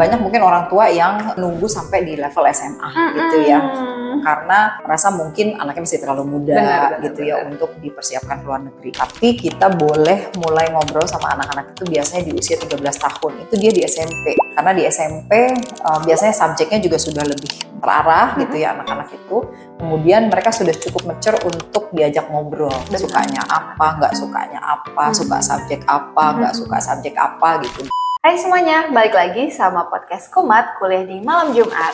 banyak mungkin orang tua yang nunggu sampai di level SMA gitu ya, karena merasa mungkin anaknya masih terlalu muda gitu ya untuk dipersiapkan ke luar negeri. Tapi kita boleh mulai ngobrol sama anak-anak itu biasanya di usia 13 tahun, itu dia di SMP. Karena di SMP biasanya subjeknya juga sudah lebih terarah gitu ya anak-anak itu. Kemudian mereka sudah cukup mature untuk diajak ngobrol, sukanya apa, nggak sukanya apa, suka subjek apa, nggak suka subjek apa gitu. Hai semuanya, balik lagi sama podcast Kumat Kuliah di Malam Jumat.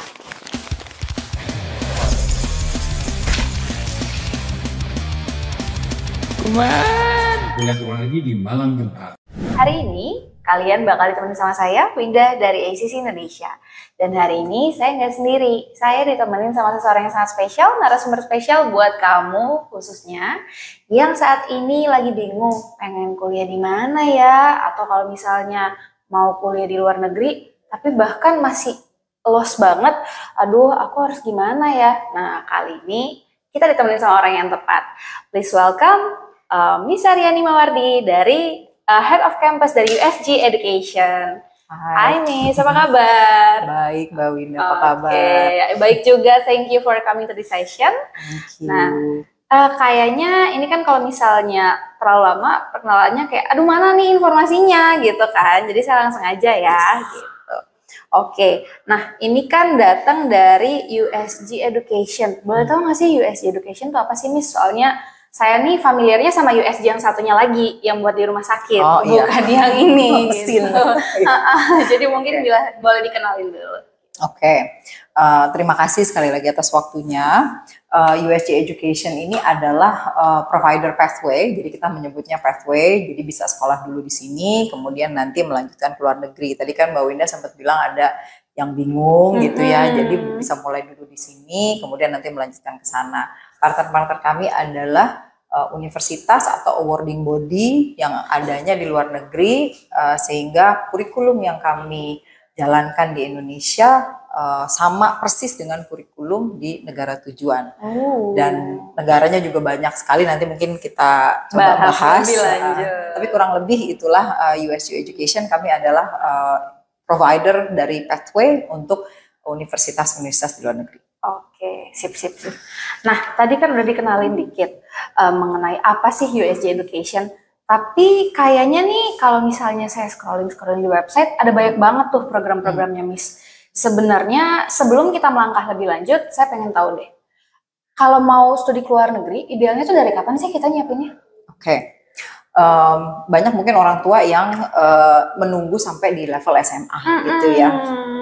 Kumat Kuliah lagi di Malam Jumat. Hari ini kalian bakal ditemani sama saya, Winda dari ACC Indonesia. Dan hari ini saya nggak sendiri, saya ditemenin sama seseorang yang sangat spesial, narasumber spesial buat kamu khususnya yang saat ini lagi bingung pengen kuliah di mana ya, atau kalau misalnya mau kuliah di luar negeri, tapi bahkan masih lost banget, aduh aku harus gimana ya. Nah kali ini kita ditemenin sama orang yang tepat. Please welcome Miss Aryani Mawardi dari Head of Campus dari USG Education. Hai Miss, apa kabar? Baik Mbak Winda, apa kabar? Baik juga, thank you for coming to this session. Nah, kayaknya ini kan kalau misalnya terlalu lama perkenalannya kayak aduh mana nih informasinya gitu kan, jadi saya langsung aja ya gitu. Oke, nah ini kan datang dari USG Education. Boleh tahu nggak sih USG Education itu apa sih Miss? Soalnya saya nih familiarnya sama USG yang satunya lagi yang buat di rumah sakit, bukan yang ini gitu. Jadi mungkin boleh dikenalin dulu. Oke. Terima kasih sekali lagi atas waktunya. USG Education ini adalah provider pathway, jadi kita menyebutnya pathway, jadi bisa sekolah dulu di sini, kemudian nanti melanjutkan ke luar negeri. Tadi kan Mbak Winda sempat bilang ada yang bingung gitu ya, jadi bisa mulai dulu di sini, kemudian nanti melanjutkan ke sana. Partner-partner kami adalah universitas atau awarding body yang adanya di luar negeri, sehingga kurikulum yang kami jalankan di Indonesia sama persis dengan kurikulum di negara tujuan. Dan negaranya juga banyak sekali, nanti mungkin kita coba bahas. Tapi kurang lebih itulah USG Education. Kami adalah provider dari pathway untuk universitas-universitas di luar negeri. Oke, sip. Nah, tadi kan udah dikenalin dikit mengenai apa sih USG Education. Tapi kayaknya nih kalau misalnya saya scrolling di website, ada banyak banget tuh program-programnya Miss. Sebenarnya sebelum kita melangkah lebih lanjut, saya pengen tahu deh. Kalau mau studi ke luar negeri, idealnya tuh dari kapan sih kita nyiapinnya? Oke. Banyak mungkin orang tua yang menunggu sampai di level SMA gitu ya.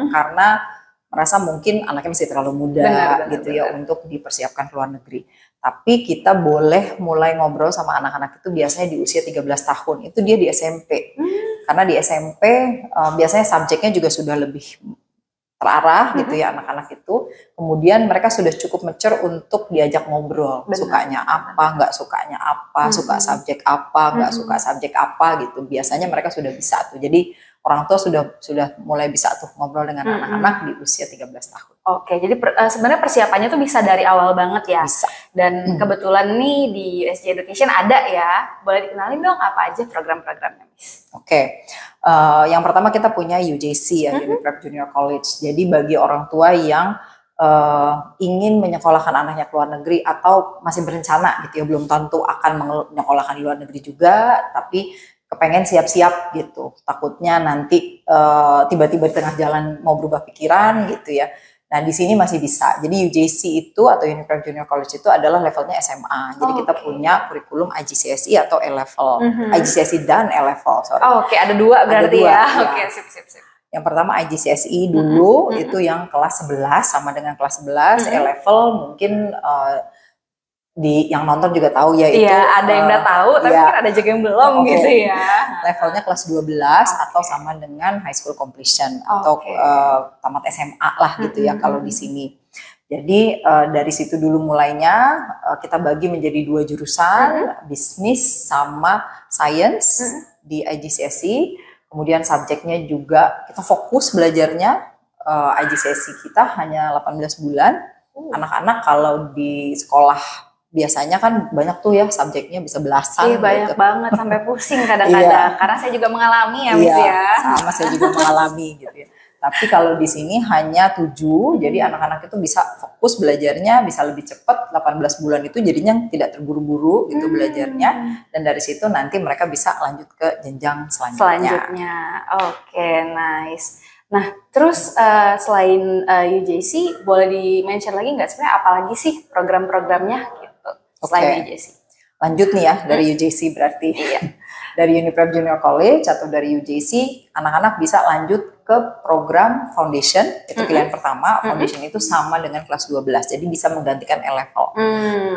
Karena merasa mungkin anaknya masih terlalu muda gitu ya untuk dipersiapkan ke luar negeri. Tapi kita boleh mulai ngobrol sama anak-anak itu biasanya di usia 13 tahun. Itu dia di SMP. Karena di SMP biasanya subjeknya juga sudah lebih terarah gitu ya anak-anak itu. Kemudian mereka sudah cukup mature untuk diajak ngobrol. Sukanya apa, nggak sukanya apa, suka subjek apa, nggak suka subjek apa gitu. Biasanya mereka sudah bisa tuh. Jadi orang tua sudah mulai bisa tuh ngobrol dengan anak-anak di usia 13 tahun. Oke, jadi sebenarnya persiapannya tuh bisa dari awal banget ya. Bisa. Dan kebetulan nih di USG Education ada ya. Boleh dikenalin dong apa aja program-programnya, Miss? Oke. Yang pertama kita punya UJC ya, Uniprep Junior College. Jadi bagi orang tua yang ingin menyekolahkan anaknya ke luar negeri atau masih berencana gitu ya, belum tentu akan menyekolahkan di luar negeri juga, tapi kepengen siap-siap gitu. Takutnya nanti tiba-tiba di tengah jalan mau berubah pikiran gitu ya. Nah di sini masih bisa. Jadi UJC itu atau Uniprep Junior College itu adalah levelnya SMA. Jadi kita punya kurikulum IGCSE atau A-level, IGCSE dan A-level. Oke, ada dua berarti ya. Oke, sip. Yang pertama IGCSE dulu itu yang kelas 11 sama dengan kelas 11. A-level mungkin yang nonton juga tahu ya itu. Iya, ada yang udah tahu, tapi kan ada juga yang belum gitu ya. Levelnya kelas 12 atau sama dengan high school completion atau tamat SMA lah gitu ya kalau di sini. Jadi dari situ dulu mulainya kita bagi menjadi dua jurusan, bisnis sama science di IGCSE. Kemudian subjeknya juga kita fokus belajarnya, IGCSE kita hanya 18 bulan. Anak-anak kalau di sekolah biasanya kan banyak tuh ya subjeknya bisa belasan. Iya banyak gitu. banget sampai pusing kadang-kadang. Karena saya juga mengalami ya Miss ya. Sama saya juga mengalami gitu ya. Tapi kalau di sini hanya 7, jadi anak-anak itu bisa fokus belajarnya, bisa lebih cepat. 18 bulan itu jadinya tidak terburu-buru gitu belajarnya. Dan dari situ nanti mereka bisa lanjut ke jenjang selanjutnya. Oke, nice. Nah, terus selain UJC, boleh di-mention lagi nggak sebenarnya apalagi sih program-programnya gitu selain UJC? Lanjut nih ya dari UJC berarti. Iya. Dari Uniprep Junior College atau dari UJC, anak-anak bisa lanjut ke program foundation, itu pilihan pertama. Foundation itu sama dengan kelas 12, jadi bisa menggantikan A-level.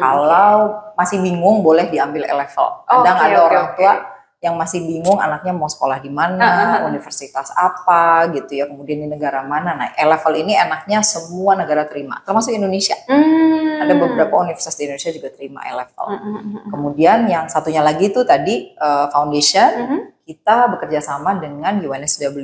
Kalau masih bingung, boleh diambil A-level. Kadang ada orang tua yang masih bingung anaknya mau sekolah di mana, universitas apa gitu ya, kemudian di negara mana. Nah, A-level ini enaknya semua negara terima, termasuk Indonesia. Ada beberapa universitas di Indonesia juga terima A-level. Kemudian yang satunya lagi itu tadi foundation, kita bekerja sama dengan UNSW,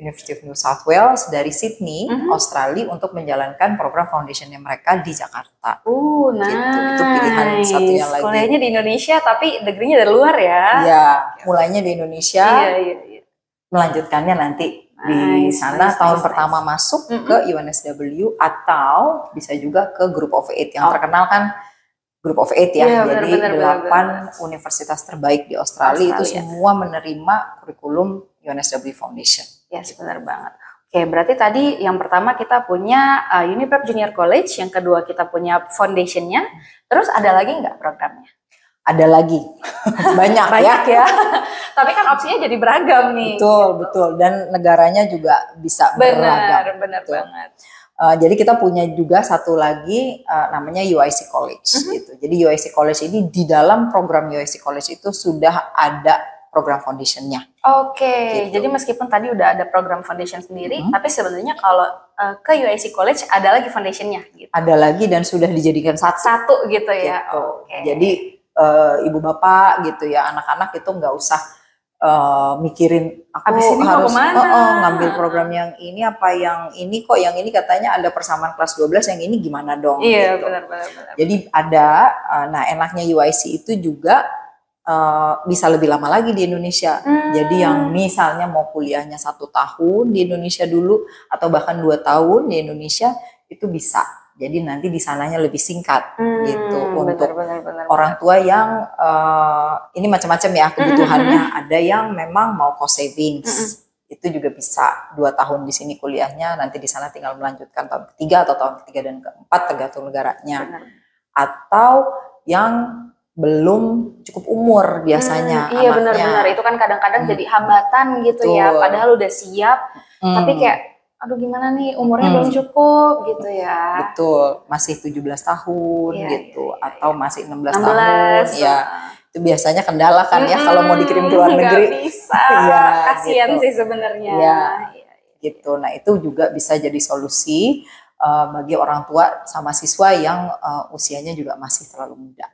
University of New South Wales dari Sydney, Australia untuk menjalankan program foundationnya mereka di Jakarta. Nice. Gitu. Itu pilihan satunya lagi. Kuliahnya di Indonesia tapi degree-nya dari luar ya? Iya, mulainya di Indonesia, melanjutkannya nanti di sana tahun pertama masuk ke UNSW atau bisa juga ke Group of 8 yang terkenal kan Group of 8 ya. Jadi 8 universitas terbaik di Australia itu semua menerima kurikulum UNSW Foundation. Yes, benar banget. Oke, berarti tadi yang pertama kita punya Uniprep Junior College, yang kedua kita punya foundation-nya, terus ada lagi nggak programnya? Ada lagi, banyak ya. Tapi kan opsinya jadi beragam nih. Betul. Dan negaranya juga bisa beragam. Benar banget. Jadi kita punya juga satu lagi namanya UIC College gitu. Jadi UIC College ini di dalam program UIC College itu sudah ada program foundation-nya. Oke, gitu. Jadi meskipun tadi udah ada program foundation sendiri, tapi sebenarnya kalau ke UIC College ada lagi foundation-nya gitu. Ada lagi dan sudah dijadikan satu gitu ya. Gitu. Jadi ibu bapak gitu ya, anak-anak itu nggak usah mikirin aku harus ngambil program yang ini apa yang ini, kok yang ini katanya ada persamaan kelas 12, yang ini gimana dong. Iya, gitu. benar. Jadi ada, nah enaknya UIC itu juga bisa lebih lama lagi di Indonesia. Jadi yang misalnya mau kuliahnya 1 tahun di Indonesia dulu atau bahkan 2 tahun di Indonesia itu bisa. Jadi nanti di sananya lebih singkat gitu untuk orang tua yang ini macam-macam ya kebutuhannya. Ada yang memang mau cost savings, itu juga bisa 2 tahun di sini kuliahnya, nanti di sana tinggal melanjutkan tahun ketiga atau tahun ketiga dan keempat tergantung negaranya. Atau yang belum cukup umur biasanya iya benar-benar, itu kan kadang-kadang jadi hambatan gitu. Ya, padahal udah siap tapi kayak aduh gimana nih umurnya belum cukup gitu ya. Betul, masih 17 tahun gitu atau masih 16 tahun ya. Itu biasanya kendala kan ya kalau mau dikirim ke luar negeri. Nggak bisa, kasihan gitu. Sih sebenarnya. Gitu. Nah, itu juga bisa jadi solusi bagi orang tua sama siswa yang usianya juga masih terlalu muda.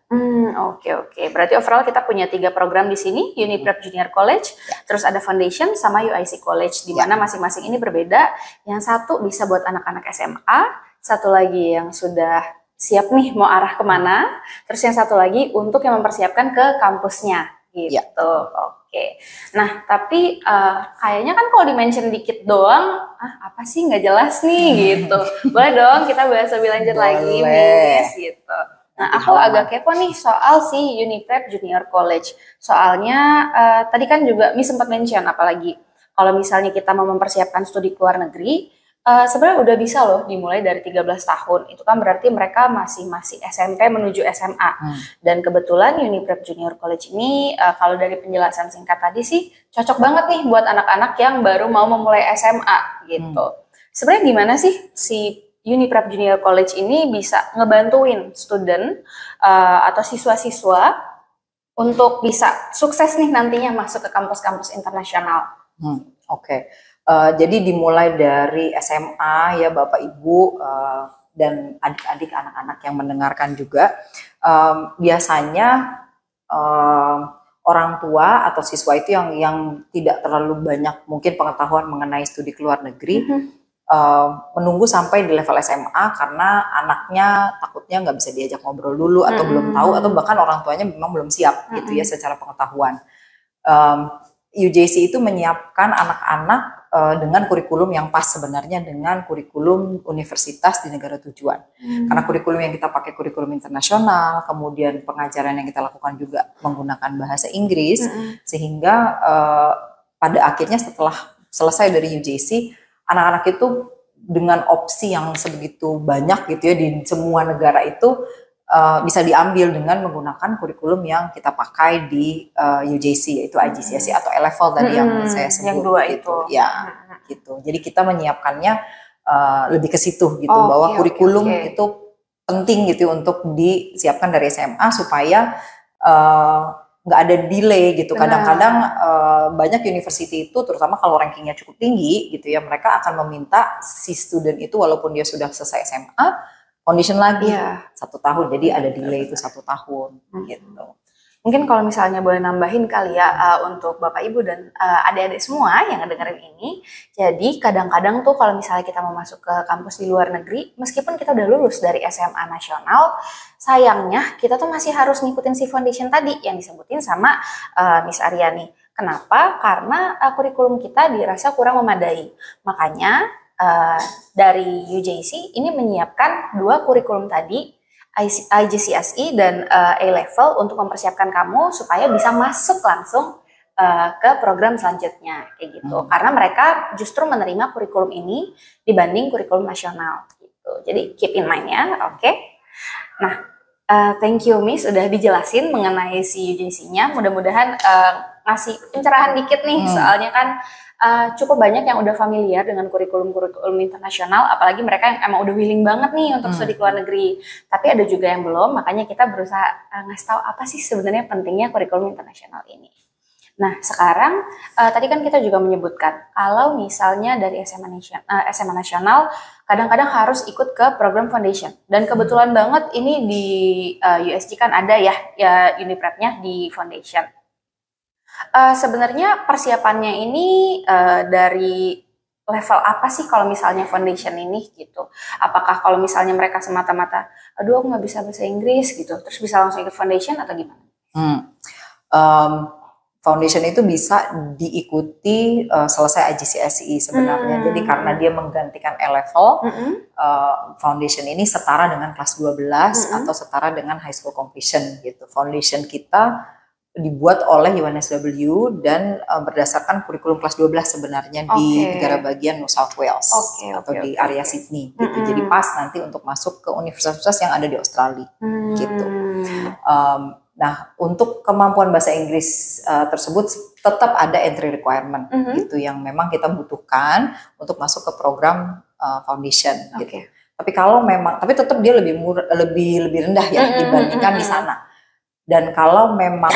Oke. Berarti overall kita punya 3 program di sini, Uniprep Junior College, terus ada Foundation sama UIC College, di mana masing-masing ini berbeda. Yang satu bisa buat anak-anak SMA, satu lagi yang sudah siap nih mau arah kemana, terus yang satu lagi untuk yang mempersiapkan ke kampusnya gitu. Oke. Nah, tapi kayaknya kan kalau di-mention dikit doang, apa sih nggak jelas nih gitu. Boleh dong kita bahas lebih lanjut lagi, Miss, gitu. Nah, aku agak kepo nih soal si Uniprep Junior College. Soalnya tadi kan juga Miss sempat mention, apalagi kalau misalnya kita mau mempersiapkan studi ke luar negeri, sebenarnya udah bisa loh dimulai dari 13 tahun. Itu kan berarti mereka masih SMP menuju SMA. Dan kebetulan Uniprep Junior College ini kalau dari penjelasan singkat tadi sih cocok banget nih buat anak-anak yang baru mau memulai SMA gitu. Sebenarnya gimana sih si Uniprep Junior College ini bisa ngebantuin student atau siswa-siswa untuk bisa sukses nih nantinya masuk ke kampus-kampus internasional? Oke. Jadi dimulai dari SMA ya Bapak Ibu dan adik-adik anak-anak yang mendengarkan juga, biasanya orang tua atau siswa itu yang tidak terlalu banyak mungkin pengetahuan mengenai studi ke luar negeri, menunggu sampai di level SMA karena anaknya takutnya nggak bisa diajak ngobrol dulu atau belum tahu atau bahkan orang tuanya memang belum siap gitu ya secara pengetahuan. UJC itu menyiapkan anak-anak dengan kurikulum yang pas sebenarnya dengan kurikulum universitas di negara tujuan. Karena kurikulum yang kita pakai kurikulum internasional, kemudian pengajaran yang kita lakukan juga menggunakan bahasa Inggris, sehingga pada akhirnya setelah selesai dari UJC, anak-anak itu dengan opsi yang sebegitu banyak gitu ya di semua negara itu bisa diambil dengan menggunakan kurikulum yang kita pakai di UJC, yaitu IGCSE atau A-Level tadi yang saya sebut. Yang dua gitu. itu. Ya, gitu. Jadi kita menyiapkannya lebih ke situ gitu, bahwa kurikulum itu penting gitu untuk disiapkan dari SMA supaya nggak ada delay gitu. Kadang-kadang banyak university itu, terutama kalau rankingnya cukup tinggi gitu ya, mereka akan meminta si student itu walaupun dia sudah selesai SMA, foundation lagi 1 tahun, jadi ada delay itu 1 tahun gitu. Mungkin kalau misalnya boleh nambahin kali ya untuk Bapak Ibu dan adik-adik semua yang ngedengerin ini, jadi kadang-kadang tuh kalau misalnya kita mau masuk ke kampus di luar negeri, meskipun kita udah lulus dari SMA nasional, sayangnya kita tuh masih harus ngikutin si foundation tadi yang disebutin sama Miss Aryani. Kenapa? Karena kurikulum kita dirasa kurang memadai. Makanya dari UJC ini menyiapkan 2 kurikulum tadi, IGCSE dan A-Level, untuk mempersiapkan kamu supaya bisa masuk langsung ke program selanjutnya kayak gitu. Karena mereka justru menerima kurikulum ini dibanding kurikulum nasional gitu. Jadi keep in mind ya, oke? Nah, thank you Miss udah dijelasin mengenai si UJC-nya. Mudah-mudahan ngasih pencerahan dikit nih, soalnya kan cukup banyak yang udah familiar dengan kurikulum internasional, apalagi mereka yang emang udah willing banget nih untuk studi ke luar negeri. Tapi ada juga yang belum, makanya kita berusaha ngasih tahu apa sih sebenarnya pentingnya kurikulum internasional ini. Nah, sekarang tadi kan kita juga menyebutkan kalau misalnya dari SMA nasional kadang-kadang harus ikut ke program foundation. Dan kebetulan banget ini di USG kan ada ya Uniprep-nya di foundation. Sebenarnya persiapannya ini dari level apa sih kalau misalnya foundation ini gitu? Apakah kalau misalnya mereka semata-mata, aduh aku nggak bisa bahasa Inggris gitu, terus bisa langsung ikut foundation atau gimana? Foundation itu bisa diikuti selesai IGCSE sebenarnya. Jadi karena dia menggantikan A-Level, foundation ini setara dengan kelas 12 atau setara dengan high school completion gitu. Foundation kita dibuat oleh UNSW dan berdasarkan kurikulum kelas 12 sebenarnya di negara bagian New South Wales atau di area Sydney gitu. Jadi pas nanti untuk masuk ke universitas yang ada di Australia gitu. Nah, untuk kemampuan bahasa Inggris tersebut tetap ada entry requirement gitu yang memang kita butuhkan untuk masuk ke program foundation gitu. Tapi kalau memang, tapi tetap dia lebih rendah ya dibandingkan di sana. Dan kalau memang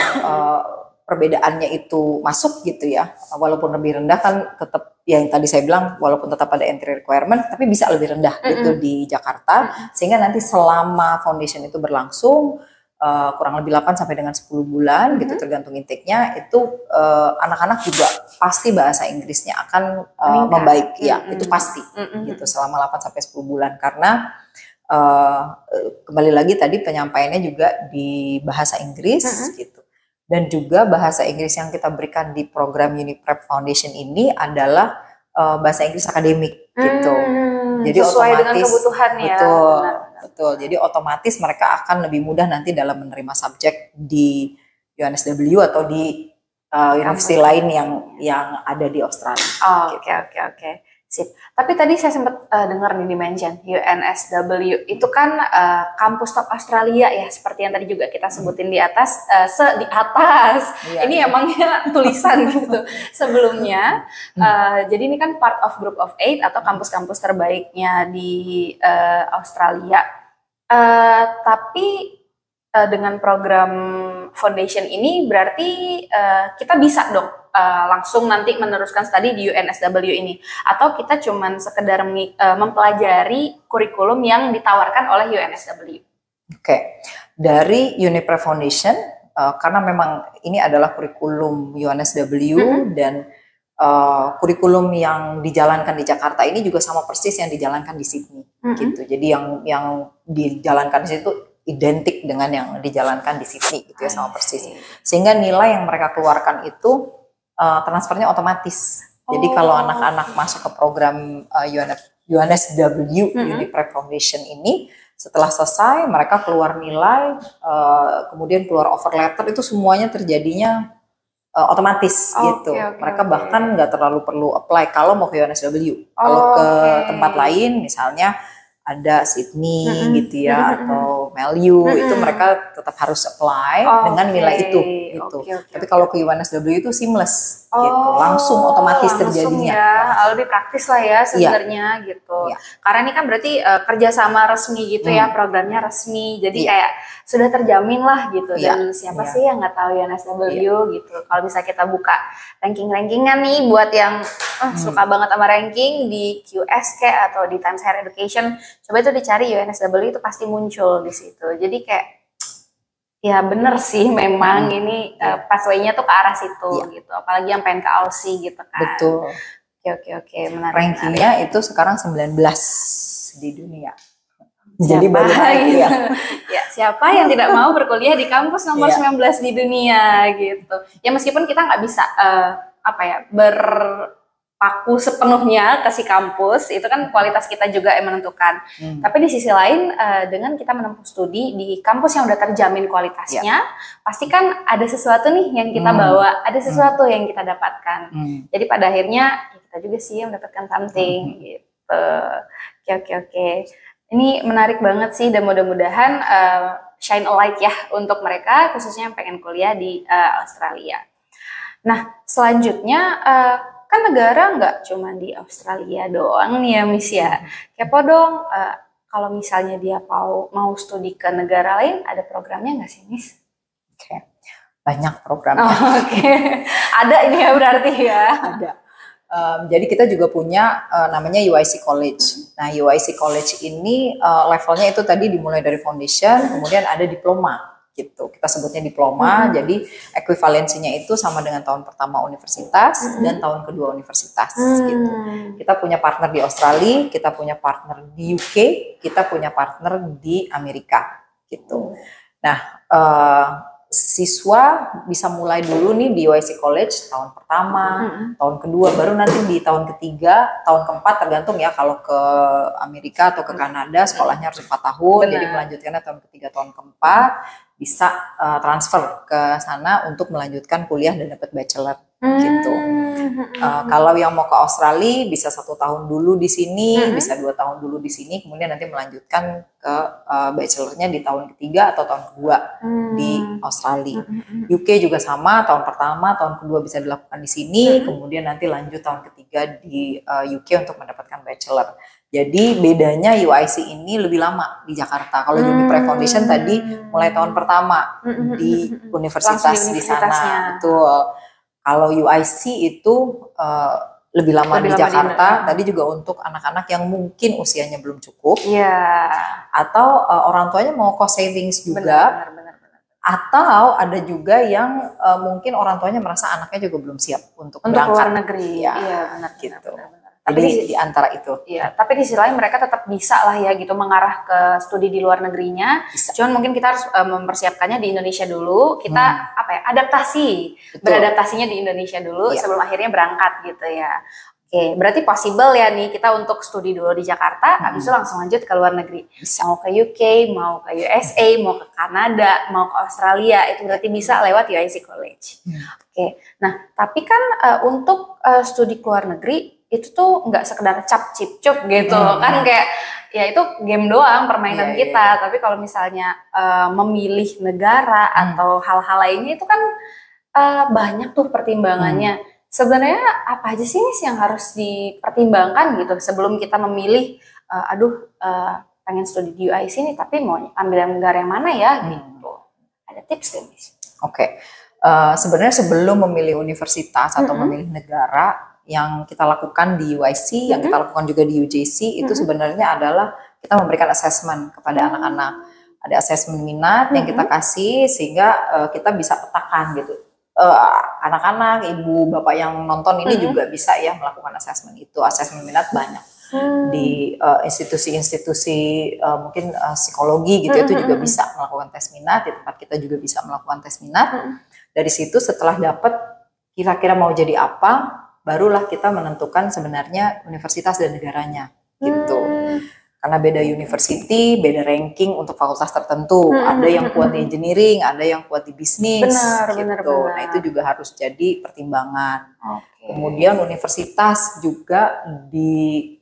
perbedaannya itu masuk gitu ya, walaupun lebih rendah kan tetap yang tadi saya bilang, walaupun tetap ada entry requirement, tapi bisa lebih rendah gitu di Jakarta, sehingga nanti selama foundation itu berlangsung kurang lebih 8 sampai dengan 10 bulan gitu tergantung intake-nya, itu anak-anak juga pasti bahasa Inggrisnya akan membaik ya, itu pasti gitu selama 8 sampai 10 bulan karena kembali lagi tadi penyampaiannya juga di bahasa Inggris gitu. Dan juga bahasa Inggris yang kita berikan di program Uniprep Foundation ini adalah bahasa Inggris akademik gitu. Jadi sesuai otomatis dengan kebutuhan ya. Betul. Jadi otomatis mereka akan lebih mudah nanti dalam menerima subjek di UNSW atau di universitas lain yang ada di Australia. Oke. Sip. Tapi tadi saya sempat dengar nih di-mention UNSW itu kan kampus top Australia ya, seperti yang tadi juga kita sebutin di atas. Ini emangnya tulisan gitu sebelumnya. Jadi ini kan part of Group of 8 atau kampus-kampus terbaiknya di Australia. Tapi dengan program foundation ini berarti kita bisa dong langsung nanti meneruskan studi di UNSW ini, atau kita cuman sekedar mempelajari kurikulum yang ditawarkan oleh UNSW? Oke. Dari Uniprep Foundation karena memang ini adalah kurikulum UNSW dan kurikulum yang dijalankan di Jakarta ini juga sama persis yang dijalankan di Sydney gitu. Jadi yang dijalankan di situ identik dengan yang dijalankan di Sydney gitu ya, sama persis. Sehingga nilai yang mereka keluarkan itu transfernya otomatis Jadi kalau anak-anak masuk ke program UNSW Uni Prep Foundation ini, setelah selesai mereka keluar nilai, kemudian keluar offer letter, itu semuanya terjadinya otomatis gitu. Mereka bahkan nggak terlalu perlu apply kalau mau ke UNSW. Kalau ke tempat lain, misalnya ada Sydney gitu ya, atau Melu, itu mereka tetap harus apply dengan nilai itu gitu. Tapi kalau ke UNSW itu seamless gitu, langsung otomatis terjadinya. Ya, lebih praktis lah ya sebenarnya gitu. Karena ini kan berarti kerjasama resmi gitu ya, programnya resmi, jadi kayak sudah terjamin lah gitu. Dan siapa sih yang nggak tahu UNSW gitu. Kalau bisa kita buka ranking-rankingan nih buat yang suka banget sama ranking di QS kayak atau di Times Higher Education, coba itu dicari UNSW itu pasti muncul di situ. Jadi kayak ya bener sih memang ini pathway-nya tuh ke arah situ gitu. Apalagi yang pengen ke Aussie gitu kan. Betul. Oke, menarik. Rankingnya itu sekarang 19 di dunia. Jadi baru naik ya. Ya, siapa yang tidak mau berkuliah di kampus nomor 19 di dunia gitu. Ya meskipun kita nggak bisa berpaku sepenuhnya ke si kampus, itu kan kualitas kita juga yang menentukan. Tapi di sisi lain dengan kita menempuh studi di kampus yang udah terjamin kualitasnya, pasti kan ada sesuatu nih yang kita bawa, ada sesuatu yang kita dapatkan. Jadi pada akhirnya ya kita juga sih yang mendapatkan something gitu. Oke. Ini menarik banget sih, dan mudah-mudahan shine a light ya untuk mereka khususnya yang pengen kuliah di Australia. Nah, selanjutnya kan negara nggak cuma di Australia doang nih ya Miss ya. Kepo dong, kalau misalnya dia mau studi ke negara lain, ada programnya nggak sih Miss? Oke, banyak programnya. Ada ini ya berarti ya. Ada. Jadi kita juga punya namanya UIC College. Nah, UIC College ini levelnya itu tadi dimulai dari foundation, kemudian ada diploma gitu. Kita sebutnya diploma, jadi ekuivalensinya itu sama dengan tahun pertama universitas dan tahun kedua universitas gitu. Kita punya partner di Australia, kita punya partner di UK, kita punya partner di Amerika gitu. Nah, siswa bisa mulai dulu nih di UIC College tahun pertama, tahun kedua, baru nanti di tahun ketiga, tahun keempat tergantung ya, kalau ke Amerika atau ke Kanada sekolahnya harus 4 tahun, jadi melanjutkannya tahun ketiga, tahun keempat bisa transfer ke sana untuk melanjutkan kuliah dan dapat bachelor gitu. Kalau yang mau ke Australia bisa 1 tahun dulu di sini, bisa 2 tahun dulu di sini, kemudian nanti melanjutkan ke bachelornya di tahun ketiga atau tahun kedua di Australia. UK juga sama, tahun pertama, tahun kedua bisa dilakukan di sini, kemudian nanti lanjut tahun ketiga di UK untuk mendapatkan bachelor. Jadi bedanya UIC ini lebih lama di Jakarta. Kalau Uni Prep Foundation tadi mulai tahun pertama di universitas di sana, betul. Kalau UIC itu lebih lama di Jakarta. Tadi juga untuk anak-anak yang mungkin usianya belum cukup, atau orang tuanya mau cost savings juga, benar. Atau ada juga yang mungkin orang tuanya merasa anaknya juga belum siap untuk berangkat luar negeri. Iya, benar gitu. Benar. Tapi di antara itu. Iya, tapi di sisi lain mereka tetap bisa lah ya gitu mengarah ke studi di luar negerinya. Bisa. Cuman mungkin kita harus mempersiapkannya di Indonesia dulu. Kita adaptasi, beradaptasinya di Indonesia dulu sebelum akhirnya berangkat gitu ya. Oke, berarti possible ya nih kita untuk studi dulu di Jakarta, habis itu langsung lanjut ke luar negeri. Bisa. Mau ke UK, mau ke USA, mau ke Kanada, mau ke Australia, itu berarti bisa lewat UIC College. Oke, nah tapi kan untuk studi ke luar negeri itu tuh nggak sekedar cap cip cup gitu kan, kayak ya itu game doang permainan kita. Tapi kalau misalnya memilih negara atau hal-hal lainnya itu kan banyak tuh pertimbangannya. Sebenarnya apa aja sih yang harus dipertimbangkan gitu sebelum kita memilih pengen studi di UIC nih tapi mau ambil negara yang mana ya gitu. Ada tips gak Miss? Oke. Sebenarnya sebelum memilih universitas atau memilih negara, yang kita lakukan di UIC, yang kita lakukan juga di UJC, itu sebenarnya adalah kita memberikan assessment kepada anak-anak. Ada assessment minat yang kita kasih sehingga kita bisa petakan gitu. Anak-anak, ibu, bapak yang nonton ini juga bisa ya melakukan assessment itu. Assessment minat banyak di institusi-institusi mungkin psikologi gitu, itu juga bisa melakukan tes minat. Di tempat kita juga bisa melakukan tes minat. Dari situ setelah dapat kira-kira mau jadi apa, barulah kita menentukan sebenarnya universitas dan negaranya gitu. Karena beda university, beda ranking untuk fakultas tertentu. Ada yang kuat di engineering, ada yang kuat di bisnis. Benar. Nah itu juga harus jadi pertimbangan. Kemudian universitas juga di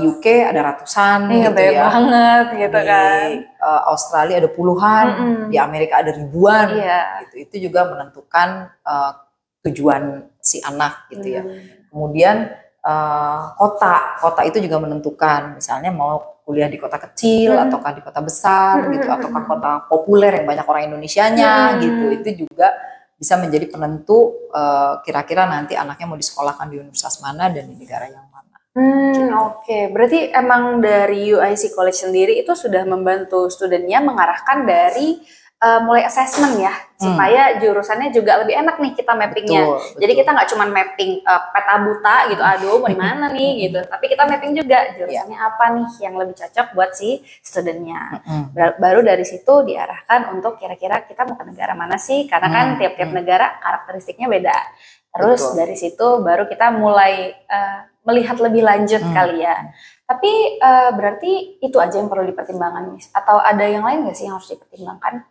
UK ada ratusan gitu ya. Banget gitu kan. Di Australia ada puluhan, di Amerika ada ribuan. Gitu. Itu juga menentukan tujuan si anak gitu ya. Kemudian kota itu juga menentukan, misalnya mau kuliah di kota kecil ataukah di kota besar gitu, ataukah kota populer yang banyak orang Indonesianya gitu. Itu juga bisa menjadi penentu kira-kira nanti anaknya mau disekolahkan di universitas mana dan di negara yang mana. Oke. Berarti emang dari UIC College sendiri itu sudah membantu studennya mengarahkan dari mulai assessment ya, supaya jurusannya juga lebih enak nih kita mappingnya. Betul. Jadi kita nggak cuma mapping peta buta gitu, aduh mau di mana nih gitu, tapi kita mapping juga jurusannya apa nih yang lebih cocok buat si studennya. Baru dari situ diarahkan untuk kira-kira kita mau ke negara mana sih, karena kan tiap-tiap negara karakteristiknya beda. Terus dari situ baru kita mulai melihat lebih lanjut kali ya. Tapi berarti itu aja yang perlu dipertimbangkan, Miss? Atau ada yang lain nggak sih yang harus dipertimbangkan?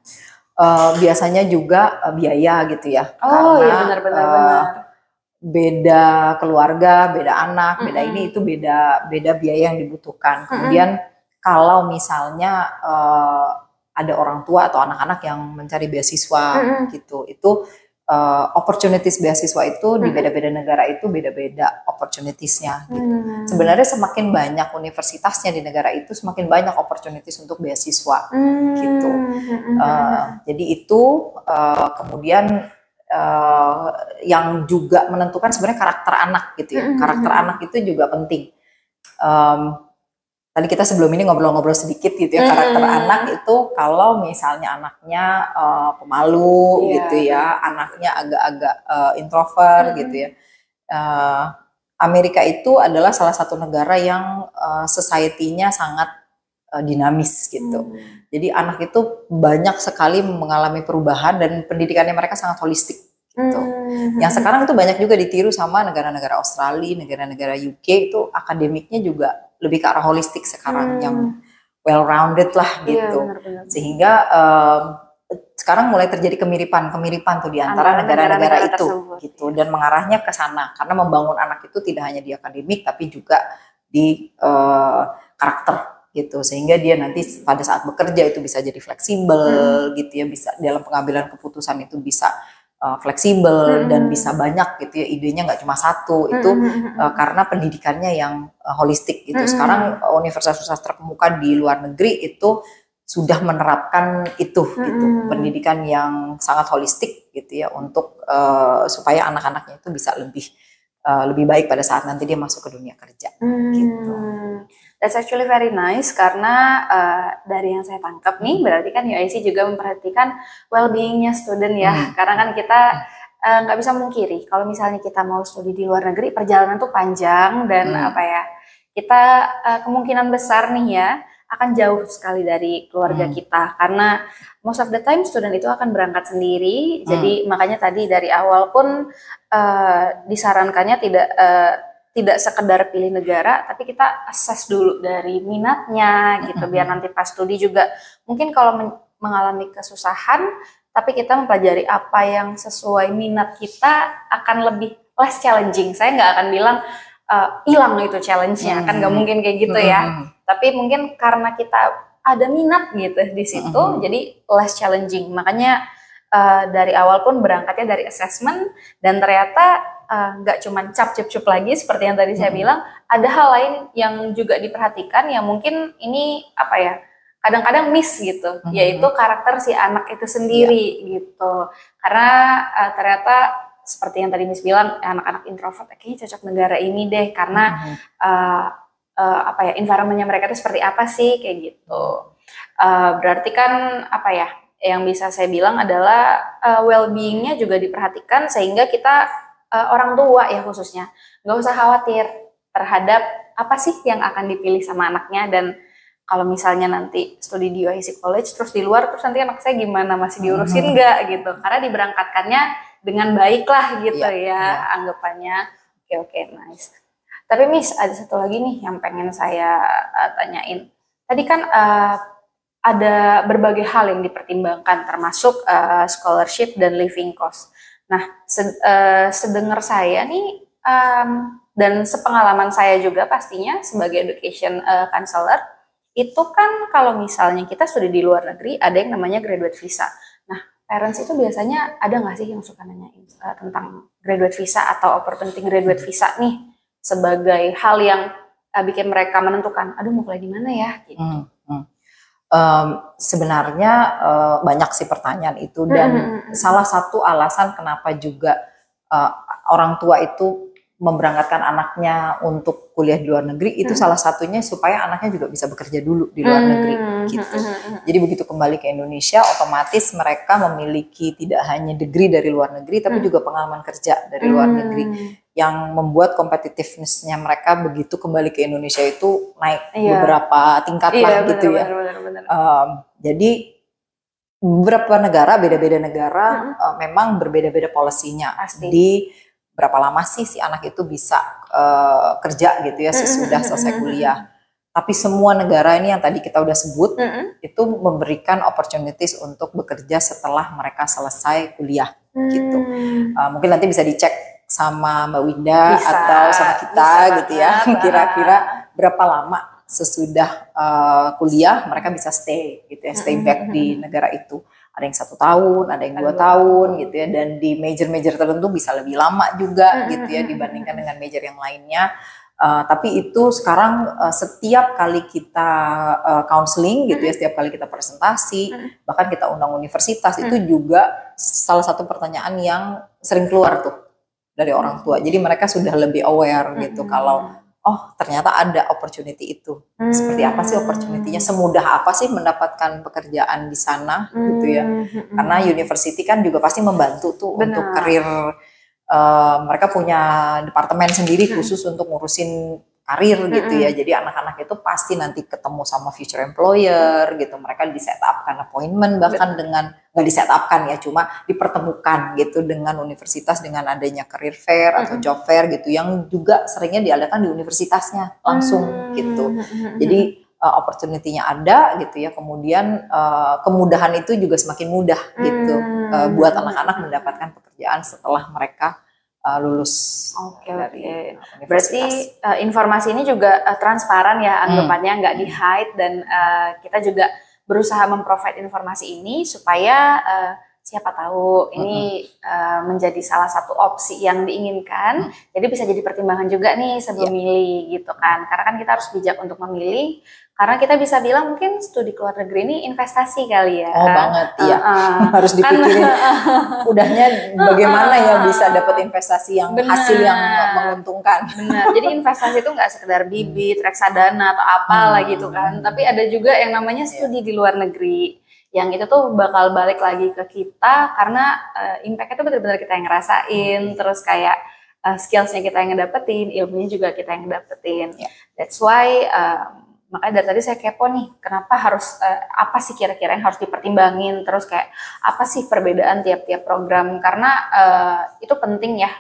Biasanya juga biaya gitu ya. Oh iya benar. Beda keluarga, beda anak, beda ini itu beda biaya yang dibutuhkan. Kemudian kalau misalnya ada orang tua atau anak-anak yang mencari beasiswa gitu, itu opportunities beasiswa itu di beda-beda negara itu beda-beda opportunitiesnya gitu. Sebenarnya semakin banyak universitasnya di negara itu semakin banyak opportunities untuk beasiswa gitu. Jadi itu kemudian yang juga menentukan sebenarnya karakter anak gitu ya. Karakter anak itu juga penting. Tadi kita sebelum ini ngobrol-ngobrol sedikit gitu ya, karakter anak itu kalau misalnya anaknya pemalu gitu ya, anaknya agak-agak introvert gitu ya. Amerika itu adalah salah satu negara yang society-nya sangat dinamis gitu. Jadi anak itu banyak sekali mengalami perubahan dan pendidikannya mereka sangat holistik gitu. Yang sekarang itu banyak juga ditiru sama negara-negara Australia, negara-negara UK itu akademiknya juga lebih ke arah holistik sekarang, yang well-rounded lah gitu. Benar. Sehingga sekarang mulai terjadi kemiripan tuh di antara negara-negara itu tersebut, gitu, dan mengarahnya ke sana karena membangun anak itu tidak hanya di akademik tapi juga di karakter gitu, sehingga dia nanti pada saat bekerja itu bisa jadi fleksibel gitu ya, bisa dalam pengambilan keputusan itu bisa fleksibel dan bisa banyak gitu ya, idenya nggak cuma satu itu karena pendidikannya yang holistik gitu. Sekarang universitas terkemuka di luar negeri itu sudah menerapkan itu gitu, pendidikan yang sangat holistik gitu ya, untuk supaya anak-anaknya itu bisa lebih baik pada saat nanti dia masuk ke dunia kerja gitu. That's actually very nice karena dari yang saya tangkap nih berarti kan UIC juga memperhatikan well-beingnya student ya, karena kan kita nggak bisa mungkiri kalau misalnya kita mau studi di luar negeri perjalanan tuh panjang dan kita kemungkinan besar nih ya akan jauh sekali dari keluarga kita, karena most of the time student itu akan berangkat sendiri. Jadi makanya tadi dari awal pun disarankannya tidak sekedar pilih negara, tapi kita assess dulu dari minatnya gitu, biar nanti pas studi juga mungkin kalau mengalami kesusahan, tapi kita mempelajari apa yang sesuai minat kita akan lebih less challenging. Saya nggak akan bilang hilang itu challenge-nya, kan nggak mungkin kayak gitu ya. Tapi mungkin karena kita ada minat gitu di situ, jadi less challenging. Makanya dari awal pun berangkatnya dari assessment, dan ternyata nggak cuma cap-cup lagi seperti yang tadi saya bilang, ada hal lain yang juga diperhatikan yang mungkin ini apa ya, kadang-kadang miss gitu, yaitu karakter si anak itu sendiri gitu. Karena ternyata seperti yang tadi Miss bilang, anak-anak introvert kayaknya cocok negara ini deh, karena apa ya, environment-nya mereka itu seperti apa sih kayak gitu. Berarti kan apa ya, yang bisa saya bilang adalah well-being-nya juga diperhatikan, sehingga kita orang tua ya khususnya nggak usah khawatir terhadap apa sih yang akan dipilih sama anaknya. Dan kalau misalnya nanti studi di UIC College terus di luar, terus nanti anak saya gimana, masih diurusin nggak gitu, karena diberangkatkannya dengan baik lah gitu ya anggapannya. Oke, nice. Tapi Miss, ada satu lagi nih yang pengen saya tanyain. Tadi kan ada berbagai hal yang dipertimbangkan, termasuk scholarship dan living cost. Nah, sedengar saya nih, dan sepengalaman saya juga pastinya sebagai education counselor, itu kan kalau misalnya kita sudah di luar negeri, ada yang namanya graduate visa. Nah, parents itu biasanya ada nggak sih yang suka nanyain tentang graduate visa atau opportunity graduate visa nih, sebagai hal yang bikin mereka menentukan, aduh mau kuliah di mana ya? Gitu. Sebenarnya banyak sih pertanyaan itu, dan salah satu alasan kenapa juga orang tua itu memberangkatkan anaknya untuk kuliah di luar negeri itu salah satunya supaya anaknya juga bisa bekerja dulu di luar negeri gitu. Jadi begitu kembali ke Indonesia, otomatis mereka memiliki tidak hanya degree dari luar negeri tapi juga pengalaman kerja dari luar negeri, yang membuat competitiveness-nya mereka begitu kembali ke Indonesia itu naik beberapa tingkat lah gitu ya. Bener. Jadi beberapa negara, beda-beda negara memang berbeda-beda policy-nya. Di berapa lama sih si anak itu bisa kerja gitu ya sesudah selesai kuliah. Tapi semua negara ini yang tadi kita udah sebut itu memberikan opportunities untuk bekerja setelah mereka selesai kuliah gitu. Mungkin nanti bisa dicek sama Mbak Winda atau sama kita gitu ya. Kira-kira berapa lama sesudah kuliah mereka bisa stay gitu ya, stay back di negara itu. Ada yang 1 tahun, ada yang 2 tahun gitu ya, dan di major-major tertentu bisa lebih lama juga gitu ya dibandingkan dengan major yang lainnya. Tapi itu sekarang setiap kali kita counseling gitu ya, setiap kali kita presentasi, bahkan kita undang universitas, itu juga salah satu pertanyaan yang sering keluar tuh dari orang tua. Jadi mereka sudah lebih aware gitu kalau oh ternyata ada opportunity itu. Seperti apa sih opportunity-nya? Semudah apa sih mendapatkan pekerjaan di sana gitu ya? Karena university kan juga pasti membantu tuh untuk karir. Mereka punya departemen sendiri khusus untuk ngurusin karir gitu ya. Jadi anak-anak itu pasti nanti ketemu sama future employer gitu. Mereka di set upkan appointment, bahkan dengan nggak di set upkan ya, cuma dipertemukan gitu dengan universitas dengan adanya career fair atau job fair gitu, yang juga seringnya diadakan di universitasnya langsung gitu. Jadi opportunity-nya ada gitu ya. Kemudian kemudahan itu juga semakin mudah gitu buat anak-anak mendapatkan pekerjaan setelah mereka lulus. Oke. Berarti informasi ini juga transparan ya anggapannya, nggak di hide, dan kita juga berusaha memprovide informasi ini supaya siapa tahu ini menjadi salah satu opsi yang diinginkan. Jadi bisa jadi pertimbangan juga nih sebelum milih gitu kan. Karena kan kita harus bijak untuk memilih. Karena kita bisa bilang mungkin studi ke luar negeri ini investasi kali ya. Oh banget ya. Harus dipikirin udahnya bagaimana ya bisa dapat investasi yang hasil yang menguntungkan. Benar. Jadi investasi itu nggak sekedar bibit, reksadana atau apalah gitu kan. Tapi ada juga yang namanya studi di luar negeri. Yang itu tuh bakal balik lagi ke kita karena impact-nya tuh benar-benar kita yang ngerasain. Terus kayak skills-nya kita yang ngedapetin, ilmunya juga kita yang ngedapetin. That's why makanya dari tadi saya kepo nih, kenapa harus apa sih kira-kira yang harus dipertimbangin, terus kayak apa sih perbedaan tiap-tiap program, karena itu penting ya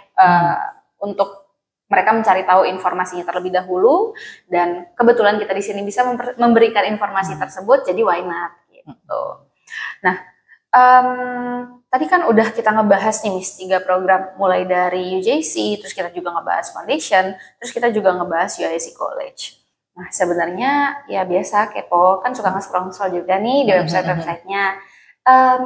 untuk mereka mencari tahu informasinya terlebih dahulu, dan kebetulan kita di sini bisa memberikan informasi tersebut, jadi why not gitu. Nah, tadi kan udah kita ngebahas nih Miss 3 program, mulai dari UJC, terus kita juga ngebahas foundation, terus kita juga ngebahas UIC College. Nah sebenarnya ya biasa kepo kan suka nge-scroll juga nih di website-websitenya.